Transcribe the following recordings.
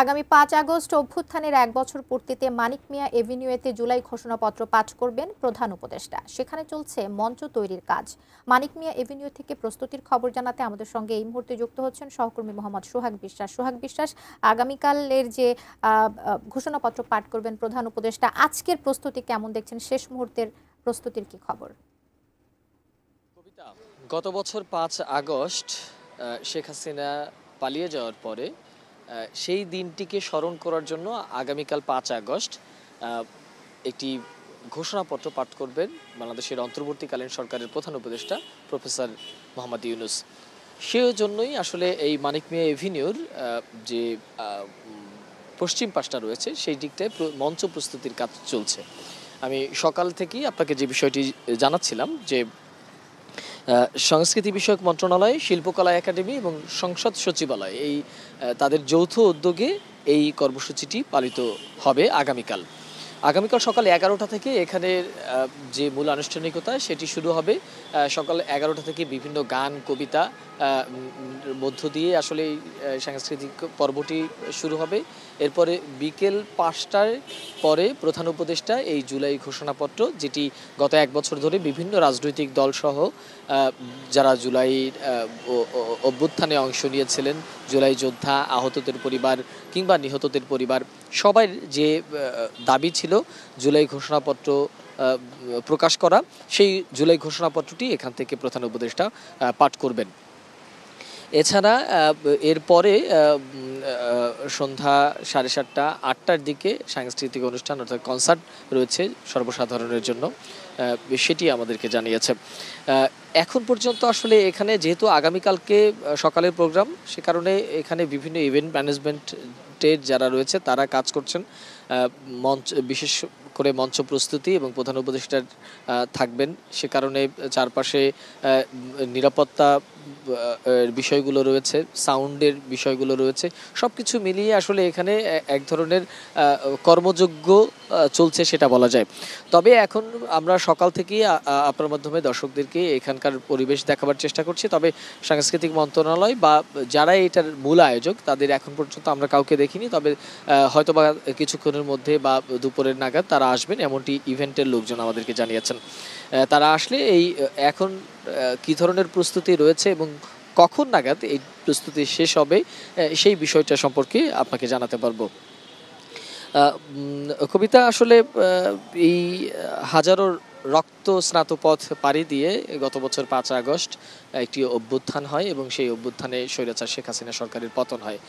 আগামী ৫ আগস্ট অভ্যুত্থানের ১ বছর পূর্তিতে মানিক মিয়া এভিনিউতে জুলাই ঘোষণাপত্র পাঠ করবেন প্রধান উপদেষ্টা। সেখানে চলছে মঞ্চ তৈরির কাজ। মানিক মিয়া এভিনিউ থেকে প্রস্তুতির খবর জানাতে আমাদের সঙ্গে এই মুহূর্তে যুক্ত হচ্ছেন সহকর্মী মোহাম্মদ সোহাগ বিশ্বাস। সোহাগ বিশ্বাস, আগামীকালের যে ঘোষণাপত্র পাঠ করবেন প্রধান উপদেষ্টা, আজকের প্রস্তুতি কেমন দেখছেন? শেষ মুহূর্তের প্রস্তুতির কি খবর? গত বছর ৫ আগস্ট শেখ হাসিনা পালিয়ে যাওয়ার পরে সেই দিনটিকে স্মরণ করার জন্য আগামীকাল ৫ আগস্ট একটি ঘোষণাপত্র পাঠ করবেন বাংলাদেশের অন্তর্বর্তীকালীন সরকারের প্রধান উপদেষ্টা প্রফেসর মোহাম্মদ ইউনূস। সেই জন্যই আসলে এই মানিক মিয়া এভিনিউর যে পশ্চিম পাশটা রয়েছে সেই দিকটায় মঞ্চ প্রস্তুতির কাজ চলছে। আমি সকাল থেকেই আপনাকে যে বিষয়টি জানাচ্ছিলাম যে সংস্কৃতি বিষয়ক মন্ত্রণালয়, শিল্পকলা একাডেমি এবং সংসদ সচিবালয় এই তাদের যৌথ উদ্যোগে এই কর্মসূচিটি পালিত হবে আগামীকাল সকাল ১১টা থেকে। এখানের যে মূল আনুষ্ঠানিকতা সেটি শুরু হবে সকাল ১১টা থেকে। বিভিন্ন গান, কবিতা মধ্য দিয়ে আসলে এই সাংস্কৃতিক পর্বটি শুরু হবে। এরপরে বিকেল ৫টার পরে প্রধান উপদেষ্টা এই জুলাই ঘোষণাপত্র, যেটি গত ১ বছর ধরে বিভিন্ন রাজনৈতিক দলসহ যারা জুলাই অভ্যুত্থানে অংশ নিয়েছিলেন, জুলাই যোদ্ধা, আহতদের পরিবার কিংবা নিহতদের পরিবার, সবার যে দাবি ছিল জুলাই ঘোষণাপত্র প্রকাশ করা, সেই জুলাই ঘোষণাপত্রটি এখান থেকে প্রধান উপদেষ্টা পাঠ করবেন। এছাড়া এরপরে সন্ধ্যা 7:30 8টার দিকে সাংস্কৃতিক অনুষ্ঠান অর্থাৎ কনসার্ট রয়েছে সর্বসাধারণের জন্য, সেটি আমাদেরকে জানিয়েছে। এখন পর্যন্ত আসলে এখানে যেহেতু আগামীকালকে সকালের প্রোগ্রাম, সে কারণে এখানে বিভিন্ন ইভেন্ট ম্যানেজমেন্টের যারা রয়েছে তারা কাজ করছেন। মঞ্চ, বিশেষ করে মঞ্চ প্রস্তুতি এবং প্রধান উপদেষ্টার থাকবেন, সে কারণে চারপাশে নিরাপত্তা বিষয়গুলো রয়েছে, সাউন্ডের বিষয়গুলো রয়েছে, সব কিছু মিলিয়ে আসলে এখানে এক ধরনের কর্মযোগ্য চলছে সেটা বলা যায়। তবে এখন আমরা সকাল থেকেই আপনার মাধ্যমে দর্শকদেরকে এখানকার পরিবেশ দেখাবার চেষ্টা করছি। তবে সাংস্কৃতিক মন্ত্রণালয় বা যারা এটার মূল আয়োজক তাদের এখন পর্যন্ত আমরা কাউকে দেখিনি। তবে হয়তোবা কিছুক্ষণের মধ্যে বা দুপুরের নাগাদ তারা আসবেন, এমনটি ইভেন্টের লোকজন আমাদেরকে জানিয়েছেন। তারা আসলে এই এখন কী ধরনের প্রস্তুতি রয়েছে এবং কখন নাগাদ এই প্রস্তুতি শেষ হবে সেই বিষয়টা সম্পর্কে আপনাকে জানাতে পারবো। কবিতা, আসলে এই হাজারো রক্ত স্নাত পথ পাড়ি দিয়ে গত বছর ৫ আগস্ট একটি অভ্যুত্থান হয় এবং সেই অভ্যুত্থানে স্বৈরাচার শেখ হাসিনা সরকারের পতন হয়।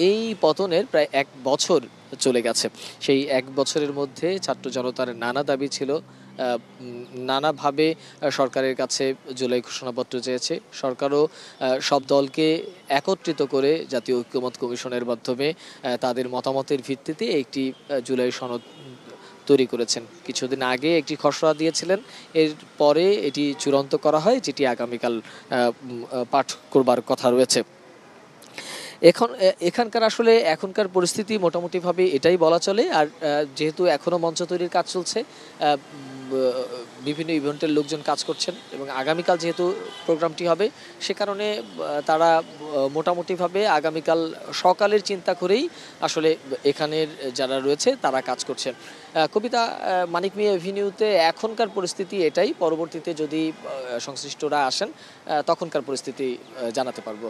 এই পতনের প্রায় ১ বছর চলে গেছে। সেই ১ বছরের মধ্যে ছাত্র জনতার নানা দাবি ছিল, নানাভাবে সরকারের কাছে জুলাই ঘোষণাপত্র চেয়েছে। সরকারও সব দলকে একত্রিত করে জাতীয় ঐক্যমত্য কমিশনের মাধ্যমে তাদের মতামতের ভিত্তিতে একটি জুলাই সনদ তৈরি করেছেন। কিছুদিন আগে একটি খসড়া দিয়েছিলেন, এরপরে এটি চূড়ান্ত করা হয়, যেটি আগামীকাল পাঠ করবার কথা রয়েছে। এখানকার আসলে এখনকার পরিস্থিতি মোটামুটিভাবে এটাই বলা চলে। আর যেহেতু এখনও মঞ্চ তৈরির কাজ চলছে, বিভিন্ন ইভেন্টের লোকজন কাজ করছেন এবং আগামীকাল যেহেতু প্রোগ্রামটি হবে, সে কারণে তারা মোটামুটিভাবে আগামীকাল সকালের চিন্তা করেই আসলে এখানের যারা রয়েছে তারা কাজ করছেন। কবিতা, মানিক মিয়া এভিনিউতে এখনকার পরিস্থিতি এটাই। পরবর্তীতে যদি সংশ্লিষ্টরা আসেন তখনকার পরিস্থিতি জানাতে পারবো।